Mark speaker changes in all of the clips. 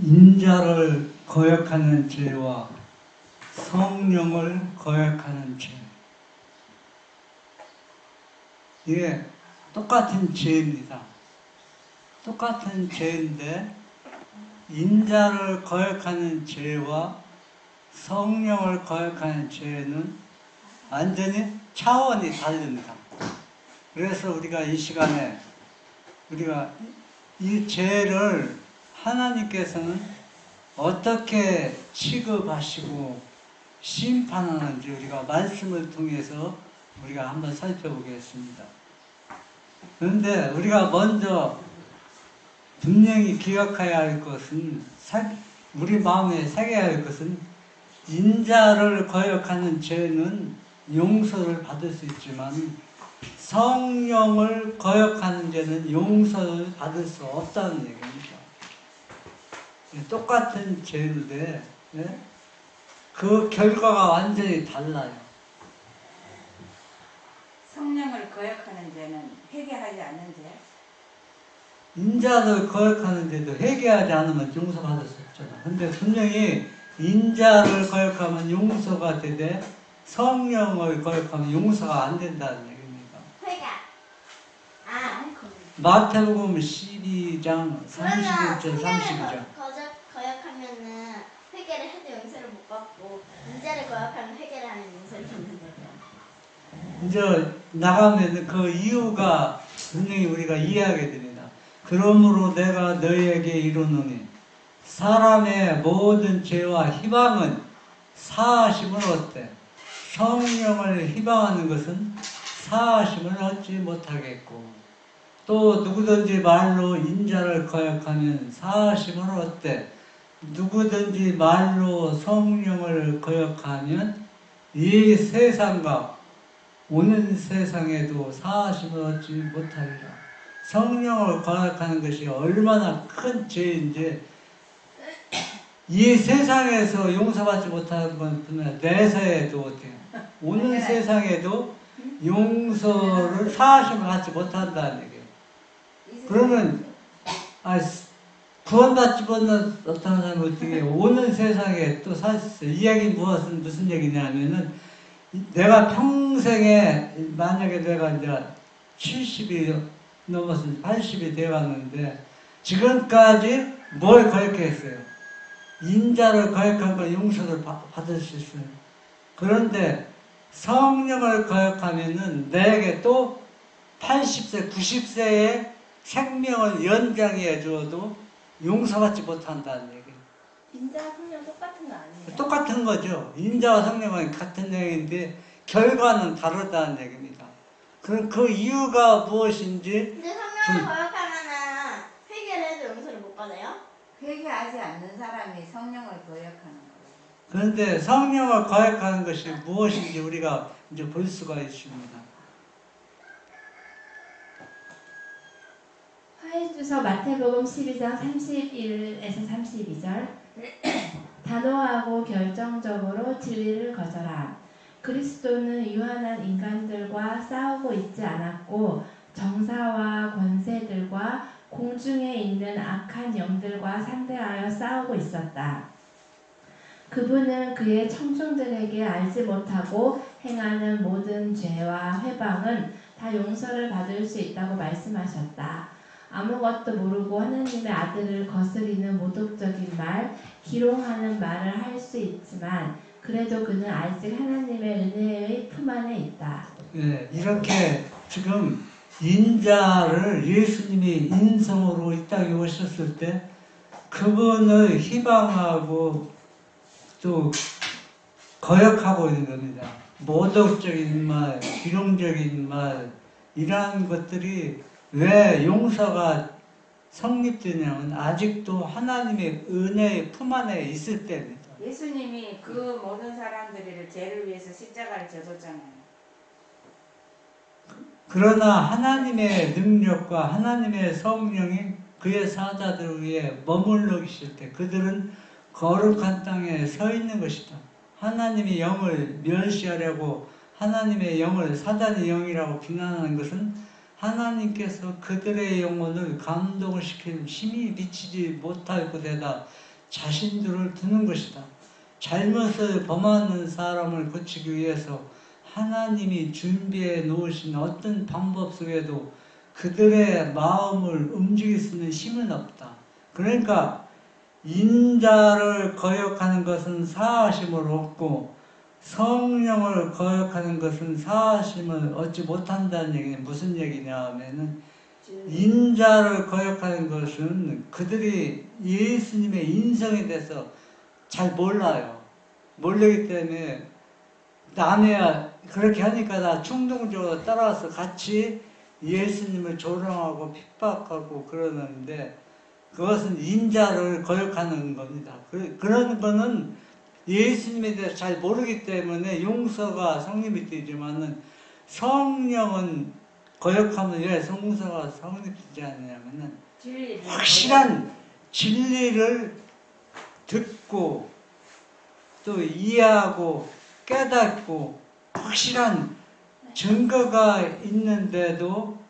Speaker 1: 인자를 거역하는 죄와 성령을 거역하는 죄. 이게 똑같은 죄입니다. 똑같은 죄인데 인자를 거역하는 죄와 성령을 거역하는 죄는 완전히 차원이 다릅니다. 그래서 우리가 이 시간에 우리가 이 죄를 하나님께서는 어떻게 취급하시고 심판하는지 우리가 말씀을 통해서 우리가 한번 살펴보겠습니다. 그런데 우리가 먼저 분명히 기억해야 할 것은, 우리 마음에 새겨야 할 것은, 인자를 거역하는 죄는 용서를 받을 수 있지만 성령을 거역하는 죄는 용서를 받을 수 없다는 얘기입니다. 똑같은 죄인데 그 결과가 완전히 달라요.
Speaker 2: 성령을 거역하는 죄는 회개하지 않는 죄?
Speaker 1: 인자를 거역하는 죄도 회개하지 않으면 용서받을 수 없잖아. 근데 분명히 인자를 거역하면 용서가 되되 성령을 거역하면 용서가 안 된다는 얘기입니다.
Speaker 3: 회개.
Speaker 1: 마태복음 12장 31절 32절.
Speaker 3: 거역하면은 회개를 해도 용서를 못 받고 인자를 거역하면 회개를 하면 용서를 받는 거죠.
Speaker 1: 이제 나가면 그 이유가 분명히 우리가 이해하게 됩니다. 그러므로 내가 너희에게 이르노니 사람의 모든 죄와 희망은 사하심을 얻되 성령을 희망하는 것은 사하심을 얻지 못하겠고 또 누구든지 말로 인자를 거역하면 사하심을 얻되 누구든지 말로 성령을 거역하면 이 세상과 오는 세상에도 사하심을 얻지 못하리라. 성령을 거역하는 것이 얼마나 큰 죄인지 이 세상에서 용서받지 못하는 건 분명 내세에도 어때요? 오는 세상에도 용서를 사하심을 받지 못한다는 얘기예요. 그러면 구원받지 못한 어떤 사람이 어떻게 오는 세상에 또 살 수 있어요? 이 얘기 무슨 얘기냐면은 내가 평생에 만약에 내가 이제 70이 넘었으면 80이 되어갔는데 지금까지 뭘 거역했어요? 인자를 거역한 걸 용서를 받을 수 있어요. 그런데 성령을 거역하면은 내게 또 80세, 90세의 생명을 연장해 줘도 용서받지 못한다는 얘기예요.
Speaker 3: 인자와 성령 똑같은 거 아니에요?
Speaker 1: 똑같은 거죠. 인자와 성령은 같은 얘기인데 결과는 다르다는 얘기입니다. 그럼 그 이유가 무엇인지.
Speaker 3: 근데 성령을 거역하면은 회개를 해도 용서를 못 받아요?
Speaker 2: 회개하지 않는 사람이 성령을 거역하는 거예요.
Speaker 1: 그런데 성령을 거역하는 것이 무엇인지 우리가 이제 볼 수가 있습니다.
Speaker 4: 화해주서 마태복음 12장 31에서 32절. 단호하고 결정적으로 진리를 거절함. 그리스도는 유한한 인간들과 싸우고 있지 않았고 정사와 권세들과 공중에 있는 악한 영들과 상대하여 싸우고 있었다. 그분은 그의 청중들에게 알지 못하고 행하는 모든 죄와 회방은 다 용서를 받을 수 있다고 말씀하셨다. 아무것도 모르고 하나님의 아들을 거스리는 모독적인 말, 기롱하는 말을 할 수 있지만 그래도 그는 아직 하나님의 은혜의 품 안에 있다.
Speaker 1: 네, 이렇게 지금 인자를 예수님이 인성으로 이 땅에 오셨을 때 그분을 희망하고 또 거역하고 있는 겁니다. 모독적인 말, 기롱적인 말 이러한 것들이 왜 용서가 성립되냐면 아직도 하나님의 은혜의 품 안에 있을 때입니다.
Speaker 2: 예수님이 그 모든 사람들의 죄를 위해서 십자가를 져줬잖아요.
Speaker 1: 그러나 하나님의 능력과 하나님의 성령이 그의 사자들을 위해 머물러 계실 때 그들은 거룩한 땅에 서 있는 것이다. 하나님의 영을 멸시하려고 하나님의 영을 사단의 영이라고 비난하는 것은 하나님께서 그들의 영혼을 감동을 시키는 힘이 미치지 못할 곳에다 자신들을 두는 것이다. 잘못을 범하는 사람을 고치기 위해서 하나님이 준비해 놓으신 어떤 방법 속에도 그들의 마음을 움직일 수 있는 힘은 없다. 그러니까 인자를 거역하는 것은 사하심을 얻고 성령을 거역하는 것은 사하심을 얻지 못한다는 얘기는 무슨 얘기냐 하면은 인자를 거역하는 것은 그들이 예수님의 인성에 대해서 잘 몰라요. 모르기 때문에 남이야 그렇게 하니까 나 충동적으로 따라와서 같이 예수님을 조롱하고 핍박하고 그러는데 그것은 인자를 거역하는 겁니다. 그런 거는 예수님에 대해서 잘 모르기 때문에 용서가 성립이 되지만은 성령은 거역하면 왜 용서가 성립되지 않느냐면은 확실한 진리를 듣고 또 이해하고 깨닫고 확실한 증거가 있는데도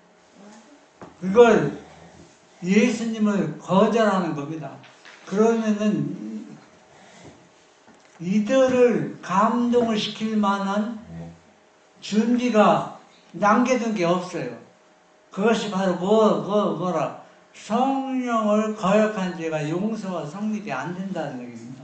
Speaker 1: 그걸 예수님을 거절하는 겁니다. 그러면은 이들을 감동을 시킬 만한 준비가 남겨둔 게 없어요. 그것이 바로 뭐라? 성령을 거역한 죄가 용서와 성립이 안 된다는 얘기입니다.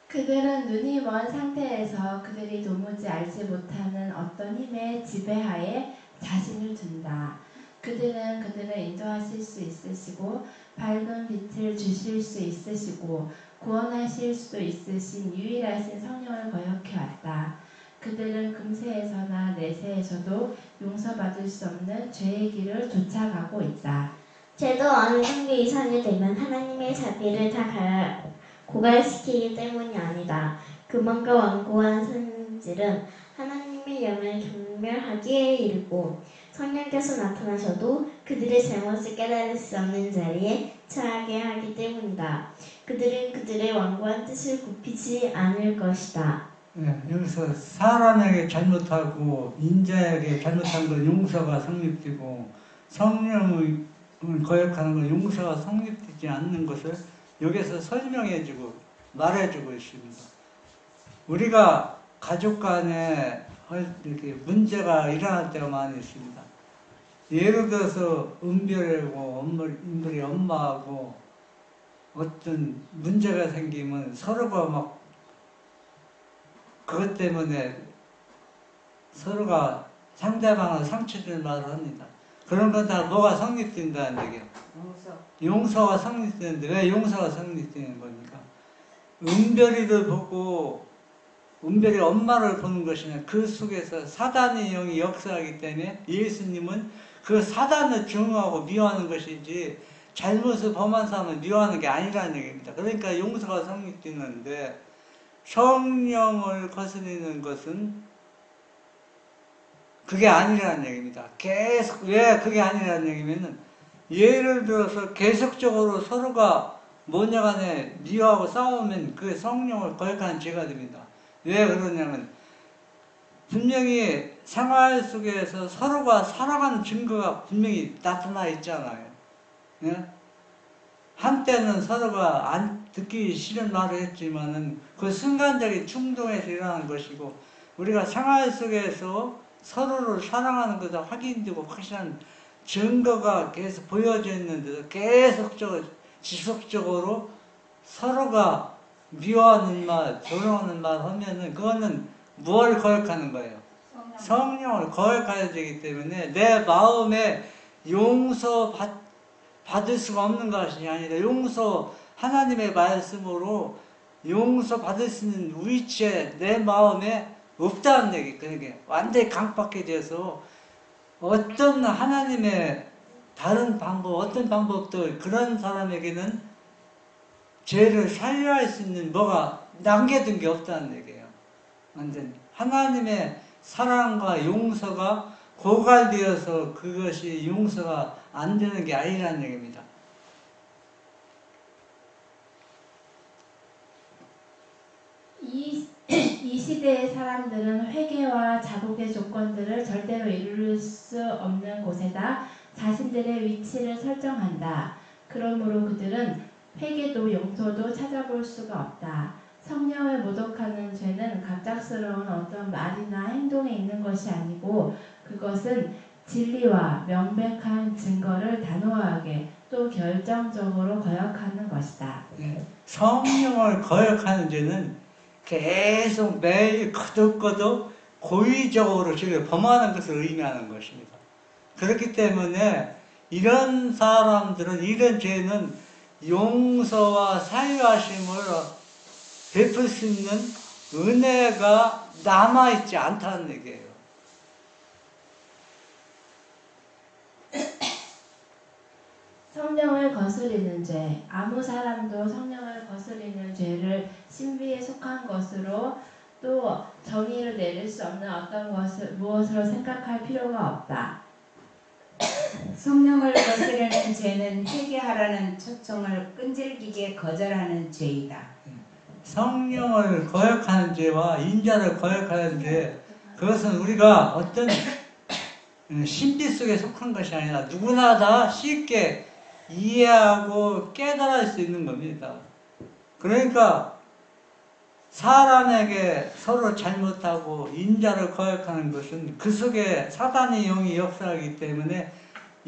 Speaker 4: 그들은 눈이 먼 상태에서 그들이 도무지 알지 못하는 어떤 힘의 지배하에 자신을 둔다. 그들은 그들을 인도하실 수 있으시고 밝은 빛을 주실 수 있으시고 구원하실 수 있으신 유일하신 성령을 거역해왔다. 그들은 금세에서나 내세에서도 용서받을 수 없는 죄의 길을 쫓아가고 있다.
Speaker 3: 죄도 어느 정도 이상이 되면 하나님의 자비를 다 고갈시키기 때문이 아니다. 그만과 완고한 성질은 하나님의 영을 경멸하기에 이르고 성령께서 나타나셔도 그들의 잘못을 깨달을 수 없는 자리에 처하게 하기 때문이다. 그들은 그들의 완고한 뜻을 굽히지 않을 것이다.
Speaker 1: 네, 여기서 사람에게 잘못하고 인자에게 잘못한 건 용서가 성립되고 성령을 거역하는 건 용서가 성립되지 않는 것을 여기서 설명해주고 말해주고 있습니다. 우리가 가족 간에 이렇게 문제가 일어날 때가 많이 있습니다. 예를 들어서 은별하고 인별이 엄마하고 어떤 문제가 생기면 서로가 막 그것 때문에 서로가 상대방을 상처 줄 말을 합니다. 그런 건 다 뭐가 성립된다는 얘기예요. 용서가 성립되는데 왜 용서가 성립되는 겁니까? 은별이를 보고 은별이 엄마를 보는 것이냐 그 속에서 사단의 영이 역사하기 때문에 예수님은 그 사단을 증오하고 미워하는 것이지 잘못을 범한 사람을 미워하는 게 아니라는 얘기입니다. 그러니까 용서가 성립되는데 성령을 거스르는 것은 그게 아니라는 얘기입니다. 계속 왜 그게 아니라는 얘기면은 예를 들어서 계속적으로 서로가 모녀간에 미워하고 싸우면 그 성령을 거역하는 죄가 됩니다. 왜 그러냐면 분명히 생활 속에서 서로가 살아가는 증거가 분명히 나타나 있잖아요. 예? 한때는 서로가 안 듣기 싫은 말을 했지만은 그 순간적인 충동에서 일어나는 것이고 우리가 생활 속에서 서로를 사랑하는 것을 확인되고 확실한 증거가 계속 보여져 있는데도 계속적으로 지속적으로 서로가 미워하는 말, 조롱하는 말 하면은 그거는 무엇을 거역하는 거예요? 성령을 거역해야 되기 때문에 내 마음에 받을 수가 없는 것이 아니라 하나님의 말씀으로 용서받을 수 있는 위치에 내 마음에 없다는 얘기. 그러니까 완전히 강박해져서 어떤 하나님의 다른 방법, 어떤 방법도 그런 사람에게는 죄를 살려할 수 있는 뭐가 남겨둔 게 없다는 얘기예요. 완전히 하나님의 사랑과 용서가 고갈되어서 그것이 용서가 안 되는 게 아니라는 얘기입니다.
Speaker 4: 이 시대의 사람들은 회개와 자복의 조건들을 절대로 이룰 수 없는 곳에다 자신들의 위치를 설정한다. 그러므로 그들은 회개도 용서도 찾아볼 수가 없다. 성령을 모독하는 죄는 갑작스러운 어떤 말이나 행동에 있는 것이 아니고 그것은 진리와 명백한 증거를 단호하게 또 결정적으로 거역하는 것이다.
Speaker 1: 성령을 거역하는 죄는 계속 매일 거듭거듭 고의적으로 죄를 범하는 것을 의미하는 것입니다. 그렇기 때문에 이런 사람들은 이런 죄는 용서와 사유하심을 베풀 수 있는 은혜가 남아있지 않다는 얘기예요.
Speaker 4: 성령을 거스리는 죄. 아무 사람도 성령을 거스리는 죄를 신비에 속한 것으로 또 정의를 내릴 수 없는 어떤 무엇으로 생각할 필요가 없다.
Speaker 2: 성령을 거스르는 죄는 회개하라는 초청을 끈질기게 거절하는 죄이다.
Speaker 1: 성령을 거역하는 죄와 인자를 거역하는 죄, 그것은 우리가 어떤 신비 속에 속한 것이 아니라 누구나 다 쉽게 이해하고 깨달을 수 있는 겁니다. 그러니까 사람에게 서로 잘못하고 인자를 거역하는 것은 그 속에 사단의 영이 역사하기 때문에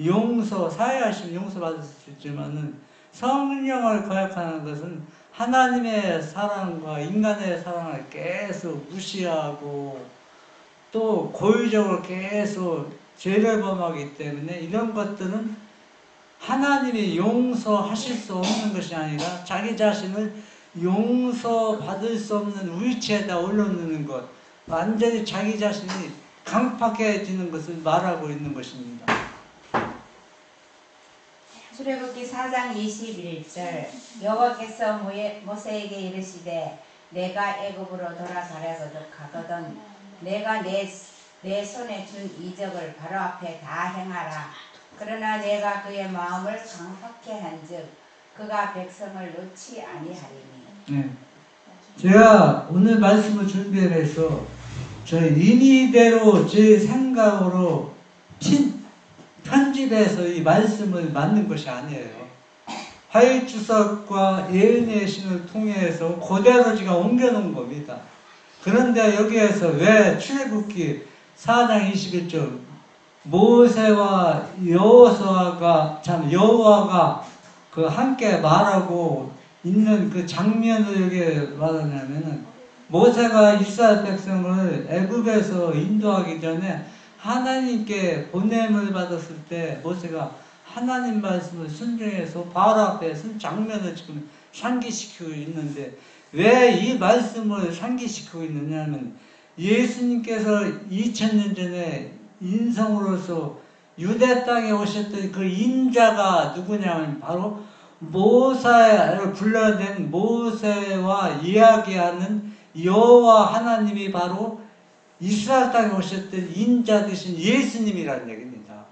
Speaker 1: 용서, 사회하시면 용서받을 수 있지만은 성령을 거역하는 것은 하나님의 사랑과 인간의 사랑을 계속 무시하고 또 고의적으로 계속 죄를 범하기 때문에 이런 것들은 하나님이 용서하실 수 없는 것이 아니라 자기 자신을 용서받을 수 없는 위치에다 올려놓는 것, 완전히 자기 자신이 강팍해지는 것을 말하고 있는 것입니다.
Speaker 2: 출애굽기 4장 21절 여호와께서 모세에게 이르시되 내가 애굽으로 가거든 내가 내 손에 준 이적을 바로 앞에 다 행하라. 그러나 내가 그의 마음을 강팍해 한즉 그가 백성을 놓지 아니하리니.
Speaker 1: 네. 제가 오늘 말씀을 준비해서 저희 임의대로 제 생각으로 편집해서 이 말씀을 만든 것이 아니에요. 화해주석과 예언의 신을 통해서 그대로 제가 옮겨놓은 겁니다. 그런데 여기에서 왜 출애굽기 4장 21절 모세와 여호와가 그 함께 말하고 있는 그 장면을 여기 말하냐면은 모세가 이스라엘 백성을 애굽에서 인도하기 전에 하나님께 보냄을 받았을 때 모세가 하나님 말씀을 순종해서 바로 앞에 선 장면을 지금 상기시키고 있는데 왜 이 말씀을 상기시키고 있느냐면 예수님께서 2000년 전에 인성으로서 유대 땅에 오셨던 그 인자가 누구냐면 바로 모세를 불러낸 모세와 이야기하는 여호와 하나님이 바로 이스라엘 땅에 오셨던 인자 되신 예수님이라는 얘기입니다.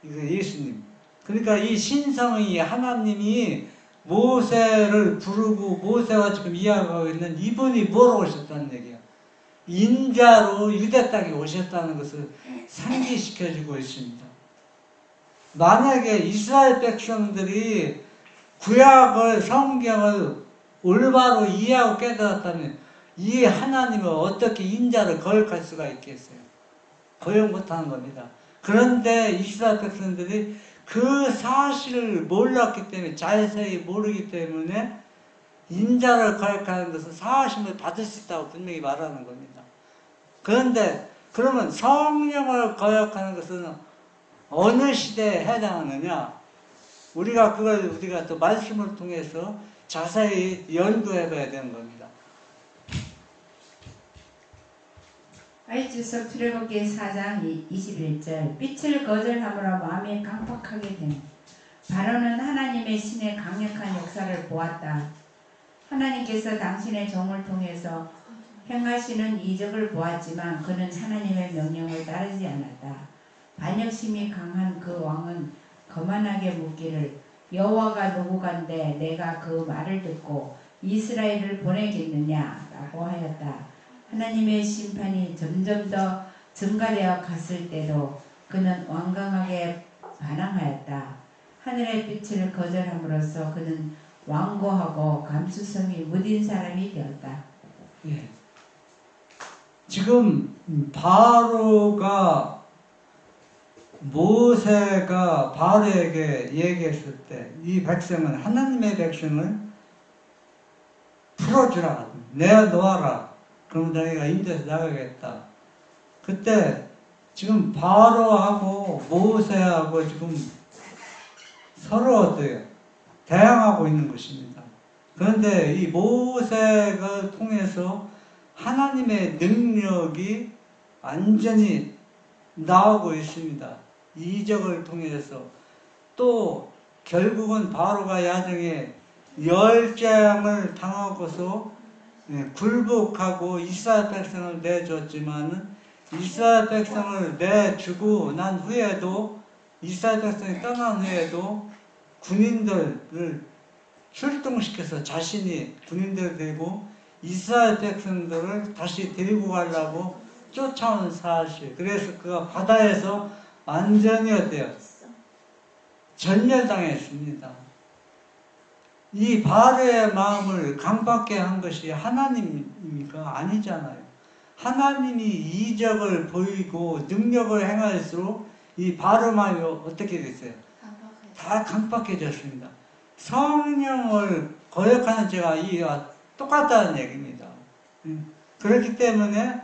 Speaker 1: 이거 예수님. 그러니까 이 신성의 하나님이 모세를 부르고 모세와 지금 이야기하고 있는 이분이 뭐로 오셨다는 얘기야. 인자로 유대 땅에 오셨다는 것을 상기시켜주고 있습니다. 만약에 이스라엘 백성들이 구약을 성경을 올바로 이해하고 깨달았다면 이 하나님은 어떻게 인자를 거역할 수가 있겠어요? 거역 못하는 겁니다. 그런데 이스라엘 백성들이 그 사실을 몰랐기 때문에 자세히 모르기 때문에 인자를 거역하는 것은 사하심을 받을 수 있다고 분명히 말하는 겁니다. 그런데 그러면 성령을 거역하는 것은 어느 시대에 해당하느냐? 우리가 또 말씀을 통해서 자세히 연구해 봐야 되는 겁니다.
Speaker 2: 화해주석 출애굽기 4장 21절 빛을 거절함으로 마음이 강팍하게 됨. 바로는 하나님의 신의 강력한 역사를 보았다. 하나님께서 당신의 종을 통해서 행하시는 이적을 보았지만 그는 하나님의 명령을 따르지 않았다. 반역심이 강한 그 왕은 거만하게 묻기를 여호와가 누구간데 내가 그 말을 듣고 이스라엘을 보내겠느냐 라고 하였다. 하나님의 심판이 점점 더 증가되어 갔을 때도 그는 완강하게 반항하였다. 하늘의 빛을 거절함으로써 그는 완고하고 감수성이 무딘 사람이 되었다.
Speaker 1: 예. 지금 바로가 모세가 바로에게 얘기했을 때 이 백성은 하나님의 백성을 풀어주라, 내놓아라. 그러면 너희가 인도에서 나가겠다. 그때 지금 바로하고 모세하고 지금 서로 어때요? 대항하고 있는 것입니다. 그런데 이 모세를 통해서 하나님의 능력이 완전히 나오고 있습니다. 이적을 통해서. 또 결국은 바로가 야정에 열장을 당하고서 굴복하고 이스라엘 백성을 내줬지만은 이스라엘 백성을 내주고 난 후에도 이스라엘 백성이 떠난 후에도 군인들을 출동시켜서 자신이 군인들 되고 이스라엘 백성들을 다시 데리고 가려고 쫓아온 사실. 그래서 그가 바다에서 완전히 어때요? 전멸당했습니다. 이 바로의 마음을 강박케 한 것이 하나님입니까? 아니잖아요. 하나님이 이적을 보이고 능력을 행할수록 이 바로 마음이 어떻게 됐어요? 다 강박해졌습니다. 성령을 거역하는 죄가 이와 똑같다는 얘기입니다. 그렇기 때문에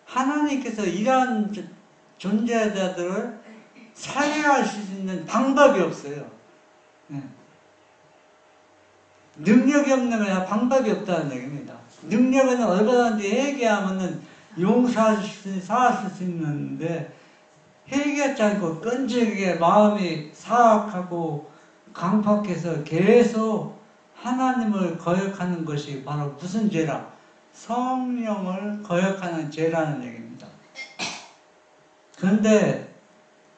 Speaker 1: 하나님께서 이러한 존재자들을 살해할 수 있는 방법이 없어요. 능력이 없는 거야 방법이 없다는 얘기입니다. 능력은 얼마든지 회개하면은 용서할 수, 사할 수 있는데 회개하지 않고 끈질기게 마음이 사악하고 강팍해서 계속 하나님을 거역하는 것이 바로 무슨 죄라? 성령을 거역하는 죄라는 얘기입니다. 그런데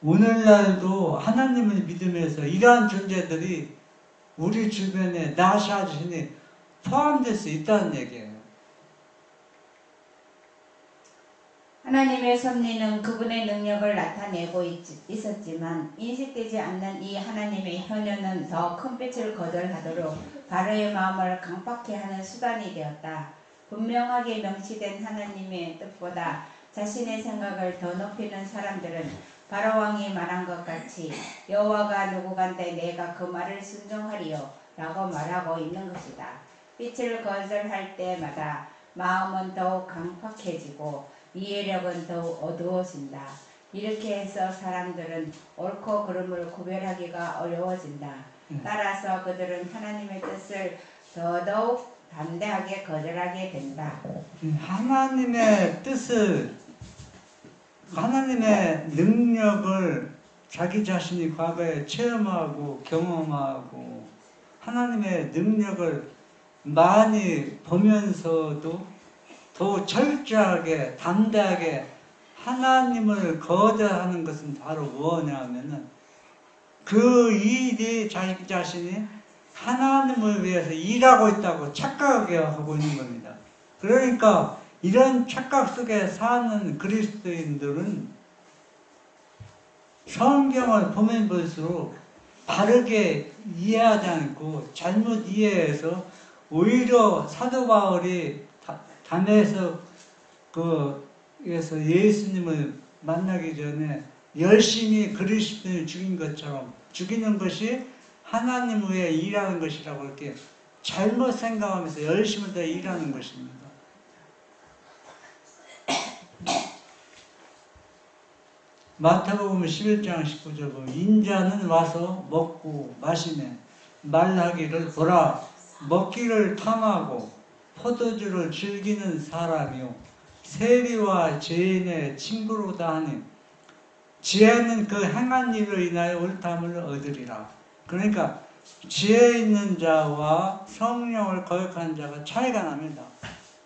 Speaker 1: 오늘날도 하나님을 믿으면서 이러한 존재들이 우리 주변에 나 자신이 포함될 수 있다는 얘기예요.
Speaker 2: 하나님의 섭리는 그분의 능력을 나타내고 있었지만 인식되지 않는 이 하나님의 현현은 더 큰 빛을 거절하도록 바로의 마음을 강팍케 하는 수단이 되었다. 분명하게 명시된 하나님의 뜻보다 자신의 생각을 더 높이는 사람들은 바로 왕이 말한 것 같이 여호와가 누구간데 내가 그 말을 순종하리요 라고 말하고 있는 것이다. 빛을 거절할 때마다 마음은 더욱 강팍해지고 이해력은 더욱 어두워진다. 이렇게 해서 사람들은 옳고 그름을 구별하기가 어려워진다. 따라서 그들은 하나님의 뜻을 더더욱 담대하게 거절하게 된다.
Speaker 1: 하나님의 뜻을, 하나님의 능력을 자기 자신이 과거에 체험하고 경험하고 하나님의 능력을 많이 보면서도 더 철저하게 담대하게 하나님을 거절하는 것은 바로 뭐냐면은 그 일이 자기 자신이 하나님을 위해서 일하고 있다고 착각하게 하고 있는 겁니다. 그러니까 이런 착각 속에 사는 그리스도인들은 성경을 보면 볼수록 바르게 이해하지 않고 잘못 이해해서 오히려 사도 바울이 담에서 그에서 예수님을 만나기 전에 열심히 그리스도인을 죽인 것처럼 죽이는 것이 하나님 위해 일하는 것이라고 이렇게 잘못 생각하면서 열심히 더 일하는 것입니다. 마태복음 11장 19절 보면 인자는 와서 먹고 마시며 말하기를 보라 먹기를 탐하고 포도주를 즐기는 사람이요 세리와 죄인의 친구로다 하니 지혜는 그 행한 일로 인하여 옳다함을 얻으리라. 그러니까 지혜 있는 자와 성령을 거역하는 자가 차이가 납니다.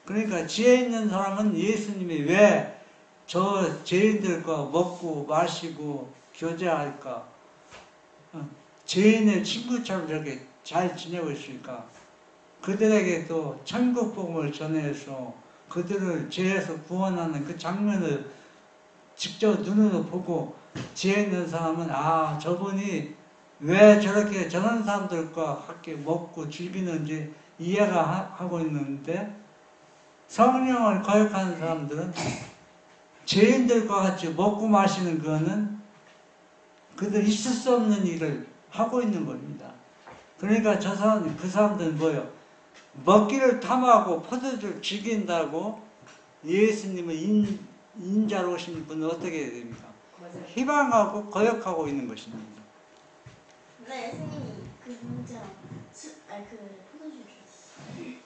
Speaker 1: 그러니까 지혜 있는 사람은 예수님이 왜 저 죄인들과 먹고 마시고 교제할까? 죄인의 친구처럼 저렇게 잘 지내고 있으니까 그들에게 또 천국 복음을 전해서 그들을 죄에서 구원하는 그 장면을 직접 눈으로 보고 지혜 있는 사람은 아 저분이 왜 저렇게 저런 사람들과 함께 먹고 즐기는지 이해가 하고 있는데 성령을 거역하는 사람들은 죄인들과 같이 먹고 마시는 거는 그들 있을 수 없는 일을 하고 있는 겁니다. 그러니까 저 사람, 그 사람들은 뭐예요? 먹기를 탐하고 포도주를 즐긴다고 예수님을 인자로 오신 분은 어떻게 해야 됩니까? 희망하고 거역하고 있는 것입니다.
Speaker 3: 네, 선생님 그 문제 그 포도주 주세요.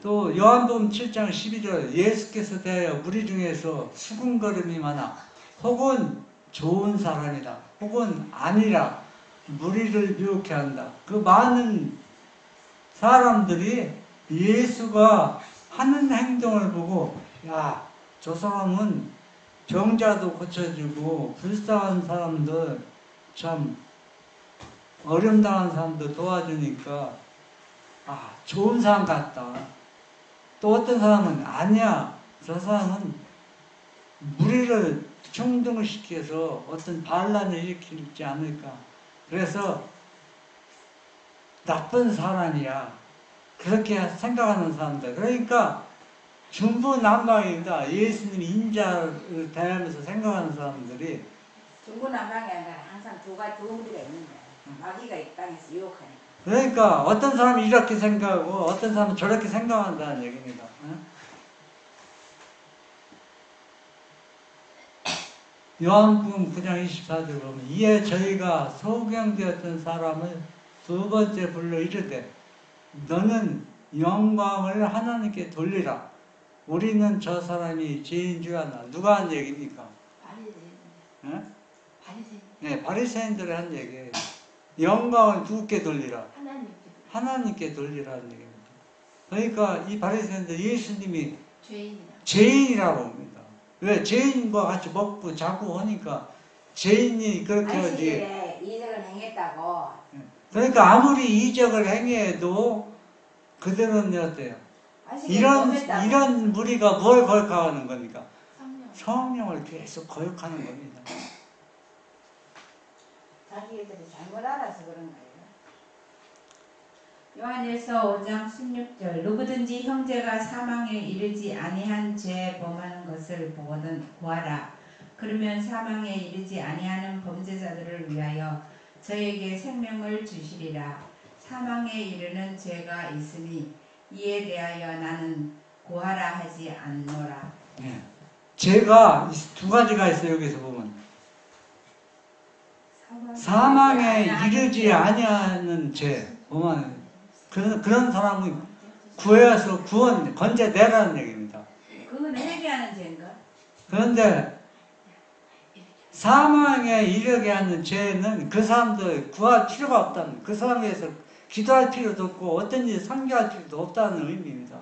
Speaker 1: 또 요한복음 7장 12절 예수께서 대하여 무리 중에서 수군거림이 많아 혹은 좋은 사람이다 혹은 아니라 무리를 유혹해 한다. 그 많은 사람들이 예수가 하는 행동을 보고 야, 저 사람은 병자도 고쳐주고 불쌍한 사람들 참 어려움당한 사람들 도와주니까 아, 좋은 사람 같다. 또 어떤 사람은 아니야. 저 사람은 무리를 충동시켜서 어떤 반란을 일으키지 않을까. 그래서 나쁜 사람이야. 그렇게 생각하는 사람들. 그러니까 중구난방입니다. 예수님 인자를 대하면서 생각하는 사람들이
Speaker 2: 중구난방이 아니라 항상 두 무리가 있는 거야. 마귀가 이 땅에서 유혹하니까.
Speaker 1: 그러니까 어떤 사람이 이렇게 생각하고 어떤 사람은 저렇게 생각한다는 얘기입니다. 요한복음 9장 24절 보면 이에 저희가 소경되었던 사람을 두 번째 불러 이르되 너는 영광을 하나님께 돌리라. 우리는 저 사람이 죄인 줄 아나. 누가 한 얘기입니까?
Speaker 4: 바리새인.
Speaker 1: 네, 바리새인들이 한 얘기예요. 영광을 누구께 돌리라?
Speaker 4: 하나님께.
Speaker 1: 하나님께 돌리라는 얘기입니다. 그러니까 이 바리새인들 예수님이
Speaker 4: 죄인이라.
Speaker 1: 죄인이라고 합니다. 왜? 죄인과 같이 먹고 자고 하니까 죄인이 그렇게 하지.
Speaker 2: 안식일에 이적을 행했다고.
Speaker 1: 그러니까 아무리 이적을 행해도 그들은 어때요?
Speaker 2: 안식일에 범했다고.
Speaker 1: 이런 무리가 뭘 거역하는 겁니까?
Speaker 4: 성령.
Speaker 1: 성령을 계속 거역하는 겁니다.
Speaker 2: 자기들이 잘못 알아서 그런 거예요. 요한일서 5장 16절 누구든지 형제가 사망에 이르지 아니한 죄 범하는 것을 보거든 구하라. 그러면 사망에 이르지 아니하는 범죄자들을 위하여 저에게 생명을 주시리라. 사망에 이르는 죄가 있으니 이에 대하여 나는 구하라 하지 않노라.
Speaker 1: 네. 죄가 두 가지가 있어요. 여기서 보면 사망에 이르지 아니하는 죄 보면 그런 사람은 구해서 건져내라는 얘기입니다.
Speaker 2: 그건 회개하는 죄인가?
Speaker 1: 그런데 사망에 이르게 하는 죄는 그 사람들 구할 필요가 없다는, 그 사람에 대해서 기도할 필요도 없고 어떤 일 상기할 필요도 없다는 의미입니다.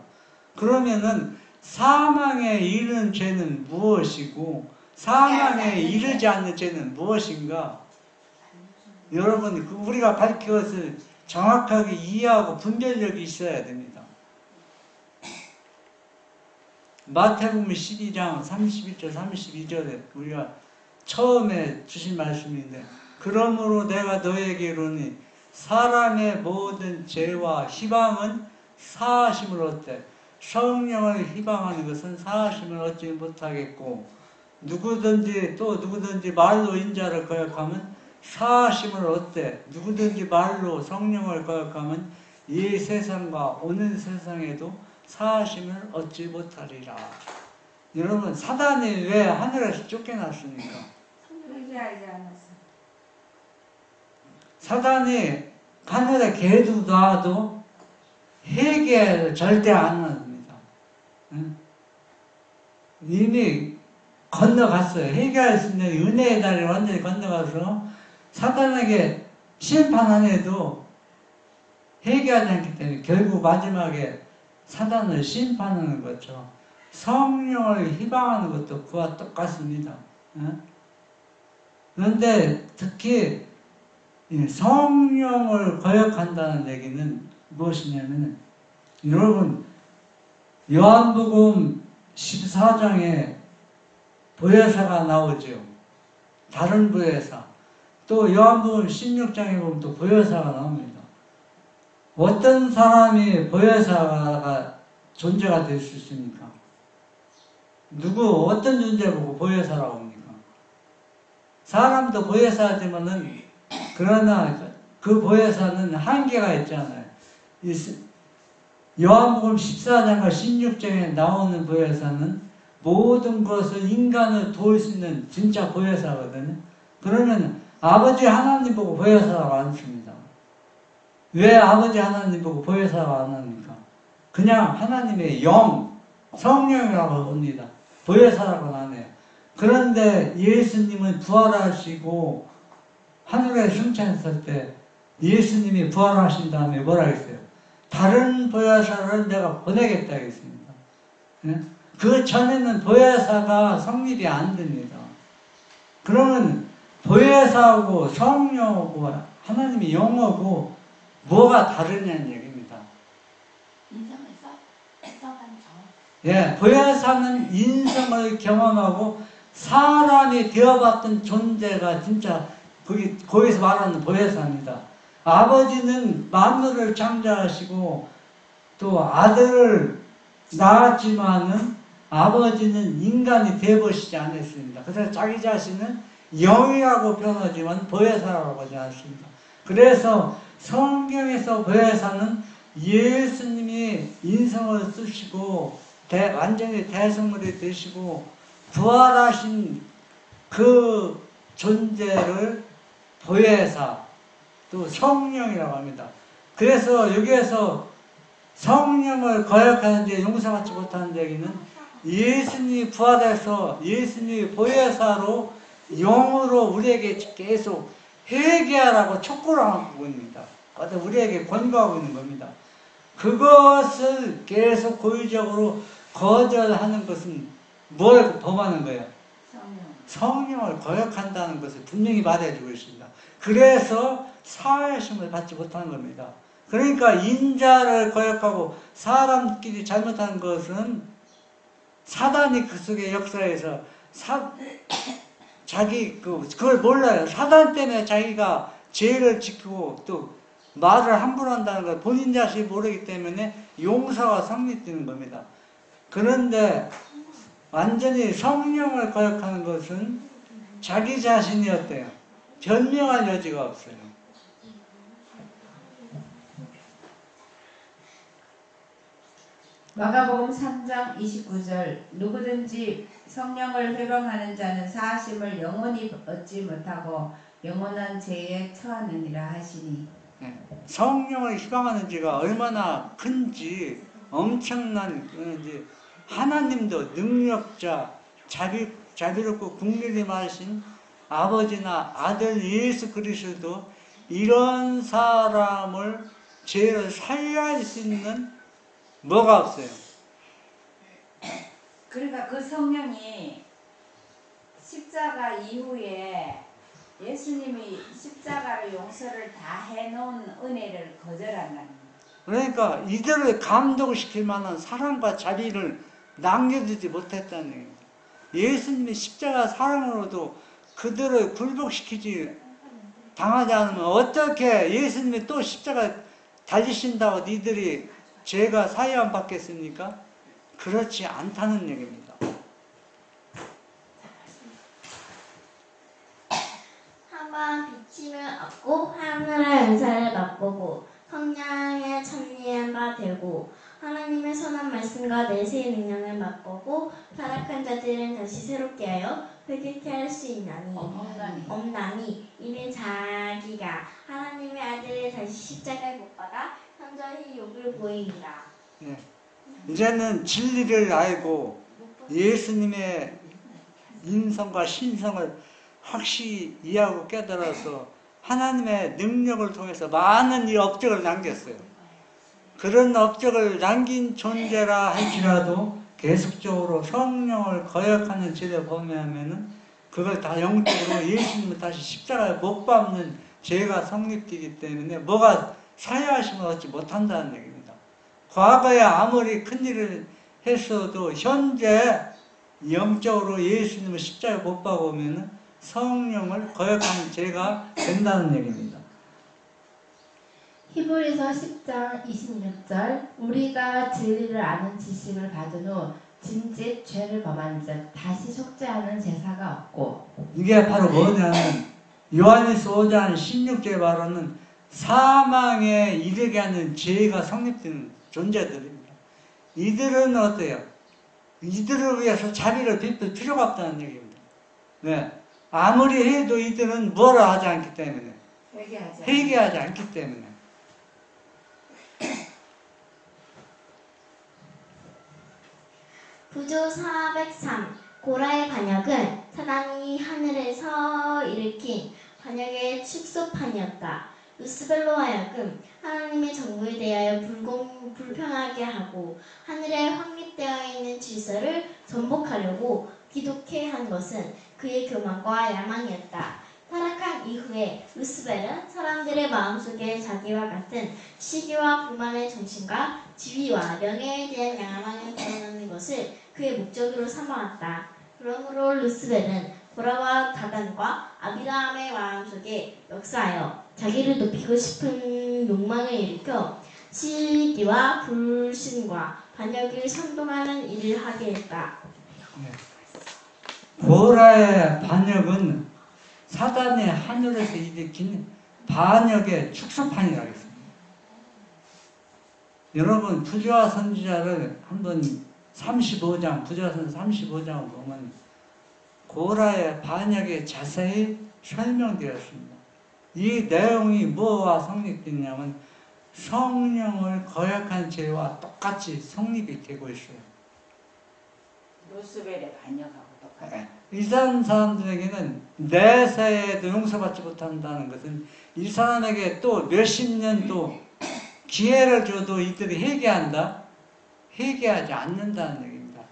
Speaker 1: 그러면은 사망에 이르는 죄는 무엇이고 사망에 이르지 않는 죄는 무엇인가? 여러분 우리가 밝힌 것을 정확하게 이해하고 분별력이 있어야 됩니다. 마태복음 12장 31절 32절에 우리가 처음에 주신 말씀인데 그러므로 내가 너에게 이르노니 사람의 모든 죄와 희망은 사하심을 얻되 성령을 희망하는 것은 사하심을 얻지 못하겠고 누구든지 말로 인자를 거역하면 사하심을 얻되 누구든지 말로 성령을 거역하면 이 세상과 오는 세상에도 사하심을 얻지 못하리라. 여러분 사단이 왜 하늘에서 쫓겨났습니까?
Speaker 2: 회개하지 않았어.
Speaker 1: 사단이 하늘에 개도 놔도 회개를 절대 안 합니다. 이미 건너갔어요. 회개할 수 있는 은혜의 다리를 완전히 건너가서 사단에게 심판 안 해도 회개하지 않기 때문에 결국 마지막에 사단을 심판하는 거죠. 성령을 희망하는 것도 그와 똑같습니다. 그런데 특히 성령을 거역한다는 얘기는 무엇이냐면 여러분 요한복음 14장에 보혜사가 나오죠. 다른 보혜사. 또 요한복음 16장에 보면 또 보혜사가 나옵니다. 어떤 사람이 보혜사가 존재가 될 수 있습니까? 누구 어떤 존재 보고 보혜사라고 합니까? 사람도 보혜사지만은 그러나 그 보혜사는 한계가 있잖아요. 요한복음 14장과 16장에 나오는 보혜사는 모든 것을 인간을 도울 수 있는 진짜 보혜사거든요. 그러면 아버지 하나님 보고 보혜사라고 안 씁니다. 왜 아버지 하나님 보고 보혜사라고 안 합니까? 그냥 하나님의 영, 성령이라고 합니다. 보혜사라고는 안 해요. 그런데 예수님은 부활하시고 하늘에 승천했을 때 예수님이 부활하신 다음에 뭐라 했어요? 다른 보혜사를 내가 보내겠다 했습니다. 그 전에는 보혜사가 성립이 안 됩니다. 그러면 보혜사하고 성령하고 하나님이 영하고 뭐가 다르냐는 얘기입니다.
Speaker 4: 인성을 써간 저.
Speaker 1: 예, 보혜사는 인성을 경험하고 사람이 되어봤던 존재가 진짜 거기서 말하는 보혜사입니다. 아버지는 만물을 창조하시고 또 아들을 낳았지만은 아버지는 인간이 되어보시지 않았습니다. 그래서 자기 자신은 영이라고 표현하지만 보혜사라고 하지 않습니다. 그래서 성경에서 보혜사는 예수님이 인성을 쓰시고 완전히 대성물이 되시고 부활하신 그 존재를 보혜사 또 성령이라고 합니다. 그래서 여기에서 성령을 거역하는데 용서받지 못하는 얘기는 예수님이 부활해서 예수님이 보혜사로 영으로 우리에게 계속 회개하라고 촉구를 하고 있습니다. 우리에게 권고하고 있는 겁니다. 그것을 계속 고의적으로 거절하는 것은 뭘 범하는 거예요? 성령을 거역한다는 것을 분명히 말해주고 있습니다. 그래서 사회심을 받지 못하는 겁니다. 그러니까 인자를 거역하고 사람끼리 잘못하는 것은 사단이 그 속에 역사에서 그걸 몰라요. 사단 때문에 자기가 죄를 지키고 또 말을 함부로 한다는 걸 본인 자신이 모르기 때문에 용서가 성립되는 겁니다. 그런데 완전히 성령을 거역하는 것은 자기 자신이 어때요? 변명할 여지가 없어요.
Speaker 2: 마가복음 3장 29절 누구든지 성령을 회방하는 자는 사하심을 영원히 얻지 못하고 영원한 죄에 처하느니라 하시니.
Speaker 1: 성령을 희망하는 지가 얼마나 큰지 엄청난 건지 하나님도 능력자 자비롭고 긍휼히 많으신 아버지나 아들 예수 그리스도 이런 사람을 죄를 사유할 수 있는 뭐가 없어요.
Speaker 2: 그러니까 그 성령이 십자가 이후에 예수님이 십자가로 용서를 다 해놓은 은혜를 거절한다는 거예요.
Speaker 1: 그러니까 이들을 감동시킬 만한 사랑과 자비를 남겨두지 못했다는 얘기입니다. 예수님이 십자가 사랑으로도 그들을 굴복시키지 당하지 않으면 어떻게 예수님이 또 십자가 달리신다고 니들이 죄가 사유 안 받겠습니까? 그렇지 않다는 얘기입니다.
Speaker 3: 한번 비침을 얻고 하늘의 은사를 맛보고 성령의 찬미한 바 되고 하나님의 선한 말씀과 내세의 능력을 맛보고 타락한 자들은 다시 새롭게 하여 회개케 할 수 있나니 없나니 이는 자기가 하나님의 아들을 다시 십자가에 못 박아 현저히 욕을 보입니다.
Speaker 1: 네. 이제는 진리를 알고 예수님의 인성과 신성을 확실히 이해하고 깨달아서 하나님의 능력을 통해서 많은 이 업적을 남겼어요. 그런 업적을 남긴 존재라 할지라도 계속적으로 성령을 거역하는 죄를 범하면은 그걸 다 영적으로 예수님을 다시 십자가에 못 박는 죄가 성립되기 때문에 뭐가 사유하심을 얻지 못한다는 얘기입니다. 과거에 아무리 큰 일을 했어도 현재 영적으로 예수님을 십자가에 못 박으면 성령을 거역하는 죄가 된다는 얘기입니다.
Speaker 4: 히브리서 10장 26절 우리가 진리를 아는 지식을 받은 후 짐짓 죄를 범한 즉 다시 속죄하는 제사가 없고
Speaker 1: 이게 바로 뭐냐면 요한일서 5장 16절에 말하는 사망에 이르게 하는 죄가 성립되는 존재들입니다. 이들은 어때요? 이들을 위해서 자비를 베풀 필요가 없다는 얘기입니다. 네. 아무리 해도 이들은 뭐라 하지 않기 때문에 회개하지 않기 때문에
Speaker 3: 부조 403 고라의 반역은 사단이 하늘에서 일으킨 반역의 축소판이었다. 루스벨로 하여금 하나님의 정부에 대하여 불평하게 하고 하늘에 확립되어 있는 질서를 전복하려고 기독해 한 것은 그의 교만과 야망이었다. 타락한 이후에 루스벨은 사람들의 마음속에 자기와 같은 시기와 불만의 정신과 지위와 명예에 대한 야망을 드러내는 것을 그의 목적으로 삼아왔다. 그러므로 루스벨은 고라와 다단과 아비라함의 마음속에 역사하여 자기를 높이고 싶은 욕망을 일으켜 시기와 불신과 반역을 선동하는 일을 하게 했다.
Speaker 1: 고라의 반역은 사단의 하늘에서 일으킨 반역의 축소판이라고 했습니다. 여러분 부조와 선지자를 한번 35장 부조선서 35장을 보면 고라의 반역이 자세히 설명되었습니다. 이 내용이 뭐와 성립되냐면 성령을 거역한 죄와 똑같이 성립이 되고 있어요.
Speaker 2: 루스벨의 반역하고 똑같아요.
Speaker 1: 이런 사람들에게는 내세에도 용서받지 못한다는 것은 이 사람에게 또 몇십 년 또 기회를 줘도 이들이 회개한다? 회개하지 않는다는 얘기입니다.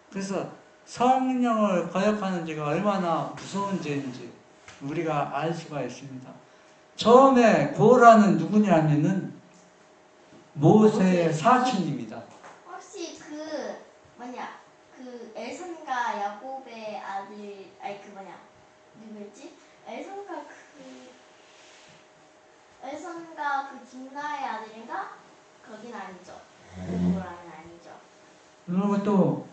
Speaker 1: 그래서 성령을 거역하는 죄가 얼마나 무서운 죄인지 우리가 알 수가 있습니다. 처음에 고라는 누구냐면은 모세의 사촌입니다.
Speaker 3: 혹시 그 엘선과 야곱의 아들 누구였지? 엘선과 그 김나의 아들인가? 거긴 아니죠. 고라는 아니죠.
Speaker 1: 그리고 또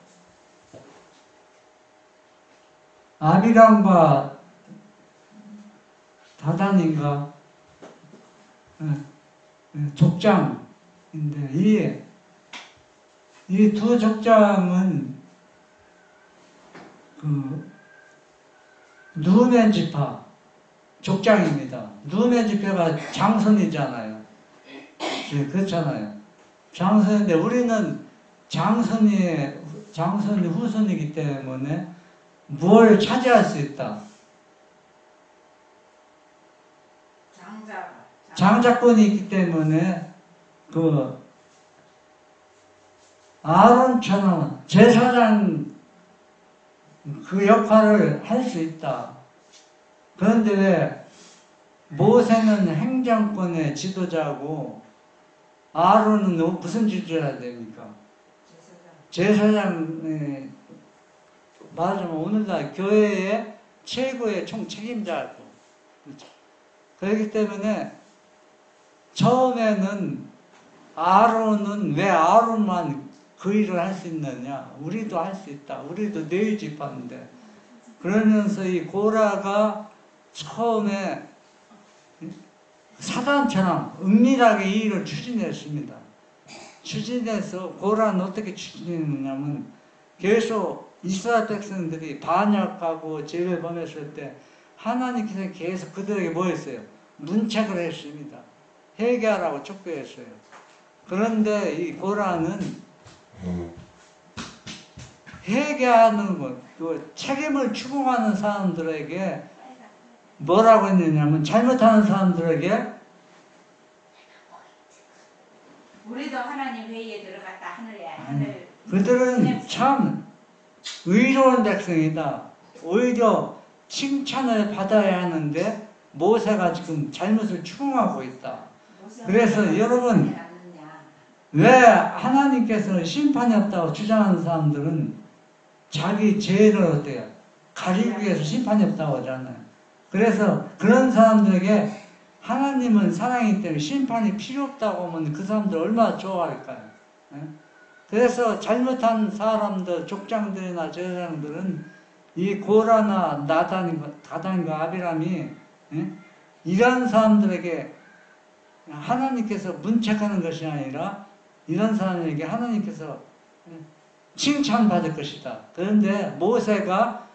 Speaker 1: 아비람과 다단인가 족장인데 이 두 족장은 그 누멘 지파 족장입니다. 누멘 지파가 장손이잖아요. 네, 그렇잖아요. 장손인데 우리는 장손이 후손이기 때문에 뭘 차지할 수 있다. 장자권이 있기 때문에 그 아론처럼 제사장 그 역할을 할 수 있다. 그런데 왜 모세는 행정권의 지도자고 아론은 무슨 지도자야 됩니까? 제사장 말하자면 오늘날 교회의 최고의 총책임자고 그렇죠. 그렇기 때문에 처음에는 아론은 왜 아론만 그 일을 할 수 있느냐? 우리도 할 수 있다. 우리도 네 지파인데 그러면서 이 고라가 처음에 사단처럼 은밀하게 이 일을 추진했습니다. 추진해서 고라는 어떻게 추진했느냐면 계속 이스라엘 백성들이 반역하고 죄를 범했을 때 하나님께서 계속 그들에게 뭐 했어요? 문책을 했습니다. 회개하라고 촉구했어요. 그런데 이 고라는 회개하는 것, 그 책임을 추궁하는 사람들에게 뭐라고 했느냐면 잘못하는 사람들에게
Speaker 2: 우리도 하나님 회의에 들어갔다 하늘
Speaker 1: 그들은 참 의로운 백성이다. 오히려 칭찬을 받아야 하는데 모세가 지금 잘못을 추궁하고 있다. 그래서 여러분 왜 하나님께서 심판이 없다고 주장하는 사람들은 자기 죄를 어때요? 가리기 위해서 심판이 없다고 하잖아요. 그래서 그런 사람들에게 하나님은 사랑이기 때문에 심판이 필요 없다고 하면 그 사람들 얼마나 좋아할까요? 예? 그래서 잘못한 사람들, 족장들이나 제사장들은 이 고라나 다단과 아비람이 예? 이런 사람들에게 하나님께서 문책하는 것이 아니라 이런 사람에게 하나님께서 칭찬받을 것이다. 그런데 모세가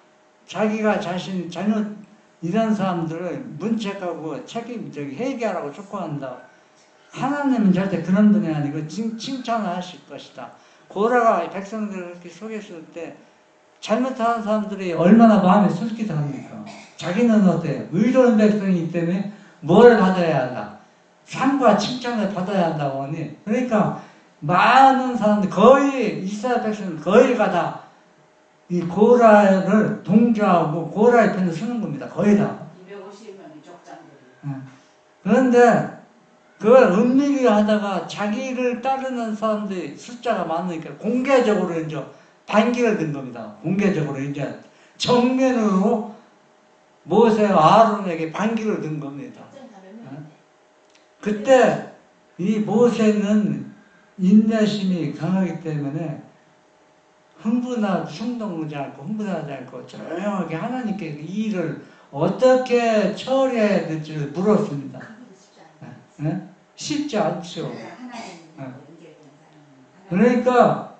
Speaker 1: 자기가 자신 잘못 이런 사람들을 문책하고 회개하라고 촉구한다. 하나님은 절대 그런 분이 아니고 칭찬을 하실 것이다. 고라가 백성들을 그렇게 속였을 때 잘못하는 사람들이 얼마나 마음이 솔깃합니까? 자기는 어때요? 의로운 백성이기 때문에 뭘 받아야 한다? 상과 칭찬을 받아야 한다고 하니 그러니까 많은 사람들 거의 이스라엘 백성들 거의가 다 이 고라를 동조하고 고라의 편을 쓰는 겁니다. 거의 다.
Speaker 2: 250명이 족장들이.
Speaker 1: 그런데 그걸 은밀히 하다가 자기를 따르는 사람들이 숫자가 많으니까 공개적으로 이제 반기를 든 겁니다. 공개적으로 이제 정면으로 모세와 아론에게 반기를 든 겁니다. 그때 이 모세는 인내심이 강하기 때문에 흥분하지 않고 조용하게 하나님께 이 일을 어떻게 처리해야 될지를 물었습니다. 쉽지 않죠. 그러니까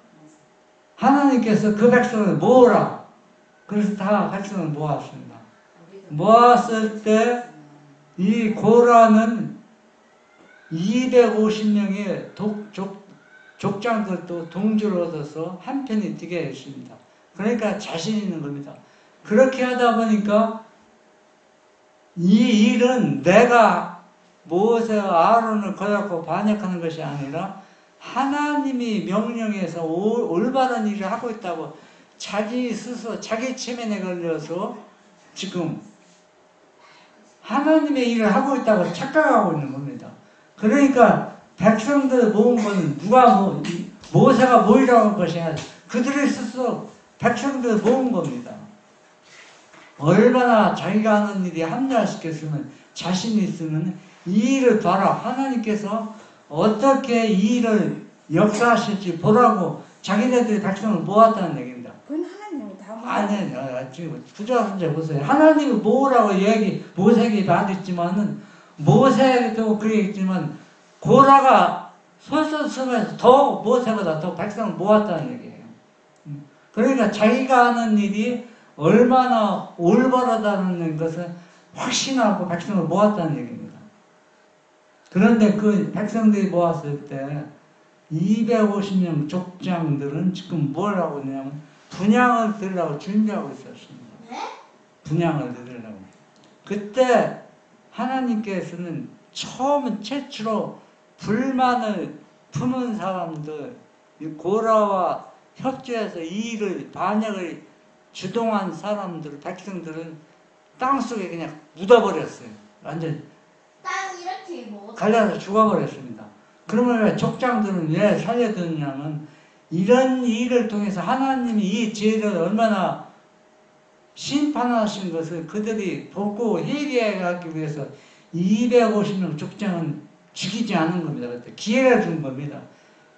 Speaker 1: 하나님께서 그 백성을 모으라. 그래서 다 백성을 모았습니다. 모았을 때 이 고라는 250명의 족장들도 동조를 얻어서 한편이 뛰게 했습니다. 그러니까 자신 있는 겁니다. 그렇게 하다 보니까 이 일은 내가 모세와 아론을 거역하고 반역하는 것이 아니라 하나님이 명령해서 올바른 일을 하고 있다고 자기 스스로 자기 체면에 걸려서 지금 하나님의 일을 하고 있다고 착각하고 있는 겁니다. 그러니까 백성들 모은 것은 누가 모세가 모이라고 한 것이 아니라 그들이 스스로 백성들 모은 겁니다. 얼마나 자기가 하는 일이 합리화시켰으면 자신이 있으면 이 일을 봐라. 하나님께서 어떻게 이 일을 역사하실지 보라고 자기네들이 백성을 모았다는 얘기입니다.
Speaker 2: 그건 하나님이 다
Speaker 1: 아니요. 지금 구절순절 보세요. 하나님이 모으라고 모세에게 말했지만은 모세에게도 그랬지만 고라가 솔솔 쓰면서 더 모세보다 더 백성을 모았다는 얘기예요. 그러니까 자기가 하는 일이 얼마나 올바르다는 것을 확신하고 백성을 모았다는 얘기입니다. 그런데 그 백성들이 모았을 때 250명 족장들은 지금 뭘 하고 있냐면 분향을 드리려고 준비하고 있었습니다. 분향을 드리려고. 그때 하나님께서는 최초로 불만을 품은 사람들, 고라와 협조해서 이 일을 반역을 주동한 사람들, 백성들은 땅속에 그냥 묻어버렸어요. 완전
Speaker 3: 땅 이렇게 뭐
Speaker 1: 갈라서 죽어버렸습니다. 그러면 왜 족장들은 왜 살려두냐면 이런 일을 통해서 하나님이 이 죄를 얼마나 심판하신 것을 그들이 보고 회개하기 위해서 250명 족장은 죽이지 않은 겁니다. 그때 기회를 준 겁니다.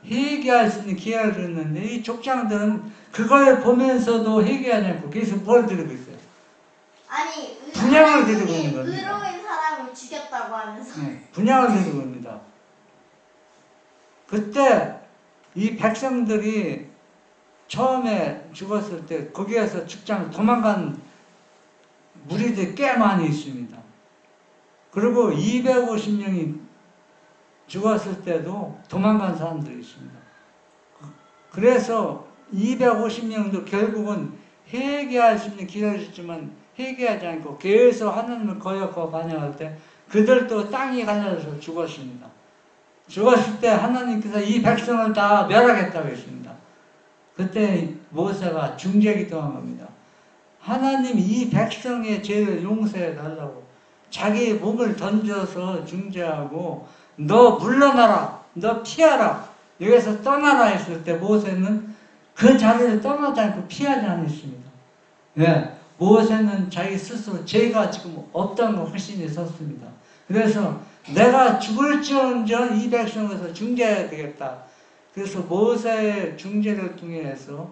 Speaker 1: 회개할 수 있는 기회를 줬는데 이 족장들은 그걸 보면서도 회개하지 않고 계속 뭘 드리고 있어요?
Speaker 3: 아니
Speaker 1: 분양을 드리고 있는 겁니다.
Speaker 3: 의로운 사람을 죽였다고 하면서
Speaker 1: 분양을 드리고 겁니다. 그때 이 백성들이 처음에 죽었을 때 거기에서 축장 도망간 무리들이 꽤 많이 있습니다. 그리고 250명이 죽었을 때도 도망간 사람들이 있습니다. 그래서 250명도 결국은 회개할 수 있는 기회를 줬지만 회개하지 않고 계속 하나님을 거역하고 반역할 때 그들도 땅이 갈라져서 죽었습니다. 죽었을 때 하나님께서 이 백성을 다 멸하겠다고 했습니다. 그때 모세가 중재기도한 겁니다. 하나님 이 백성의 죄를 용서해 달라고 자기의 몸을 던져서 중재하고 너 물러나라, 너 피하라, 여기서 떠나라 했을 때 모세는 그 자리를 떠나지 않고 피하지 않았습니다. 왜? 모세는 자기 스스로 죄가 지금 없다는 걸 확신이 섰습니다. 그래서 내가 죽을지언정 이 백성에서 중재해야 되겠다. 그래서 모세의 중재를 통해서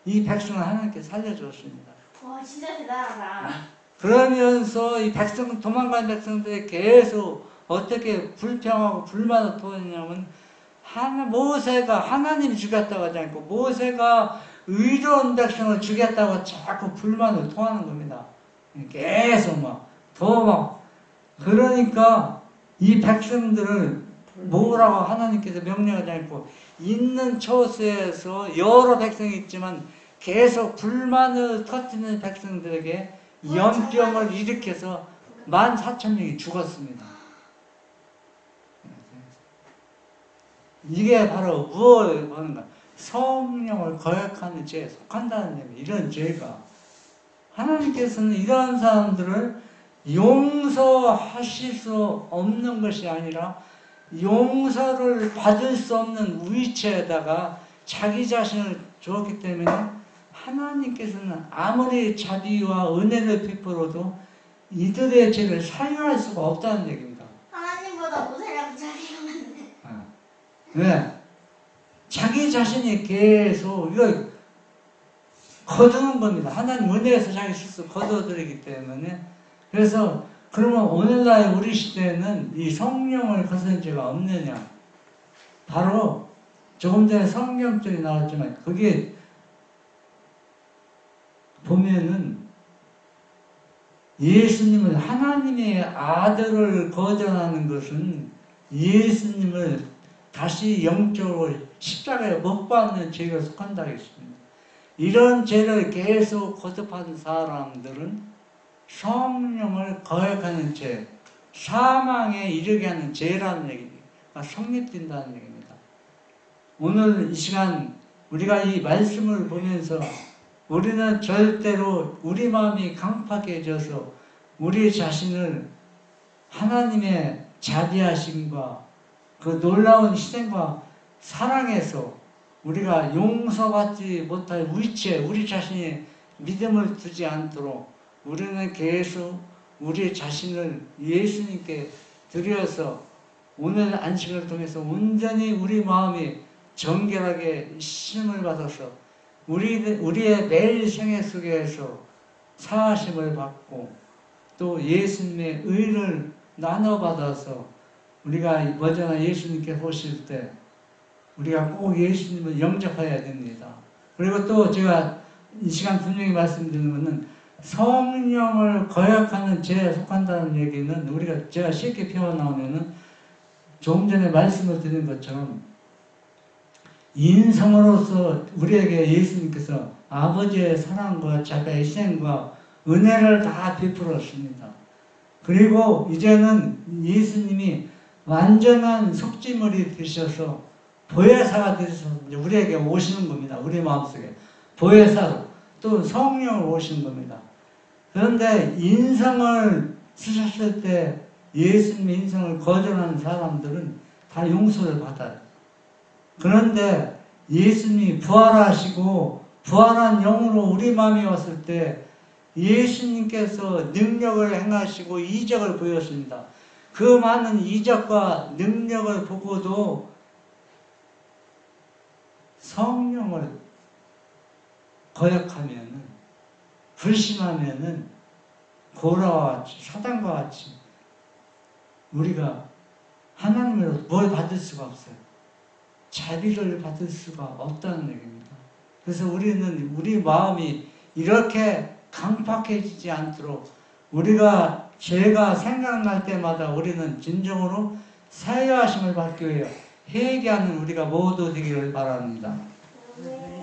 Speaker 1: 이 백성을 하나님께 살려주었습니다.
Speaker 3: 와 진짜 대단하다.
Speaker 1: 그러면서 이 백성, 도망간 백성들이 계속 어떻게 불평하고 불만을 토했냐면, 모세가 하나님이 죽였다고 하지 않고, 모세가 의로운 백성을 죽였다고 자꾸 불만을 토하는 겁니다. 계속 그러니까 이 백성들을 모으라고 하나님께서 명령하지 않고, 있는 처소에서 여러 백성이 있지만 계속 불만을 터뜨리는 백성들에게 연병을 일으켜서 14,000명이 죽었습니다. 이게 바로 무엇을 보는가? 성령을 거역하는 죄에 속한다는 얘기. 이런 죄가 하나님께서는 이러한 사람들을 용서하실 수 없는 것이 아니라 용서를 받을 수 없는 위치에다가 자기 자신을 주었기 때문에 하나님께서는 아무리 자비와 은혜를 베풀어도 이들의 죄를 사유할 수가 없다는 얘기입니다.
Speaker 3: 하나님보다 모세랑 자기가 많네.
Speaker 1: 왜? 자기 자신이 계속 이걸 거두는 겁니다. 하나님 은혜에서 자기 스스로 거두어드리기 때문에. 그래서 그러면 오늘날 우리 시대에는 이 성령을 거스른 죄가 없느냐? 바로 조금 전에 성경절이 나왔지만 그게 보면은 예수님을, 하나님의 아들을 거절하는 것은 예수님을 다시 영적으로 십자가에 못 박는 죄가 속한다고 했습니다. 이런 죄를 계속 거듭하는 사람들은 성령을 거역하는 죄, 사망에 이르게 하는 죄라는 얘기가 성립된다는 얘기입니다. 오늘 이 시간 우리가 이 말씀을 보면서 우리는 절대로 우리 마음이 강팍해져서 우리 자신을 하나님의 자비하심과 그 놀라운 희생과 사랑에서 우리가 용서받지 못할 위치에 우리 자신이 믿음을 두지 않도록 우리는 계속 우리 자신을 예수님께 드려서 오늘 안식을 통해서 온전히 우리 마음이 정결하게 심을 받아서 우리의 매일 생애 속에서 사하심을 받고 또 예수님의 의를 나눠받아서 우리가 머지않아 예수님께 오실 때 우리가 꼭 예수님을 영접해야 됩니다. 그리고 또 제가 이 시간 분명히 말씀드리는 것은 성령을 거역하는 죄에 속한다는 얘기는 제가 쉽게 표현하면은 조금 전에 말씀을 드린 것처럼 인성으로서 우리에게 예수님께서 아버지의 사랑과 자비의 희생과 은혜를 다 베풀었습니다. 그리고 이제는 예수님이 완전한 속죄물이 되셔서 보혜사가 되셔서 우리에게 오시는 겁니다. 우리 마음속에 보혜사로 또 성령을 오시는 겁니다. 그런데 인성을 쓰셨을 때 예수님의 인성을 거절하는 사람들은 다 용서를 받아요. 그런데 예수님이 부활하시고 부활한 영으로 우리 마음에 왔을 때 예수님께서 능력을 행하시고 이적을 보였습니다. 그 많은 이적과 능력을 보고도 성령을 거역하면은, 불신하면은 고라와 같이, 사단과 같이 우리가 하나님으로부터 뭘 받을 수가 없어요. 자비를 받을 수가 없다는 얘기입니다. 그래서 우리는 우리 마음이 이렇게 강팍해지지 않도록 우리가 죄가 생각날 때마다 우리는 진정으로 사유하심을 받기 위해 회개하는 우리가 모두 되기를 바랍니다.
Speaker 3: 네.